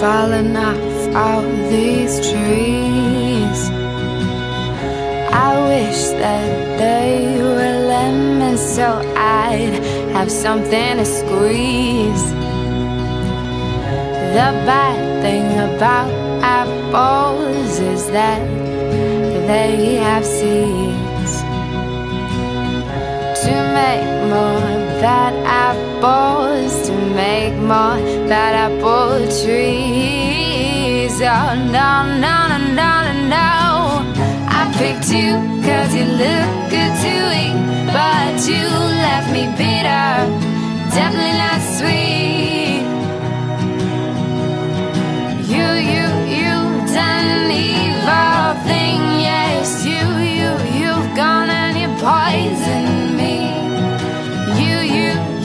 falling off all these trees. I wish that they were lemons so I'd have something to squeeze. The bad thing about apples is that they have seeds. To make more bad apples, to make more bad apple trees. Oh no, no, no, no, no, no. I picked you cause you look good to eat, but you left me bitter, definitely not sweet.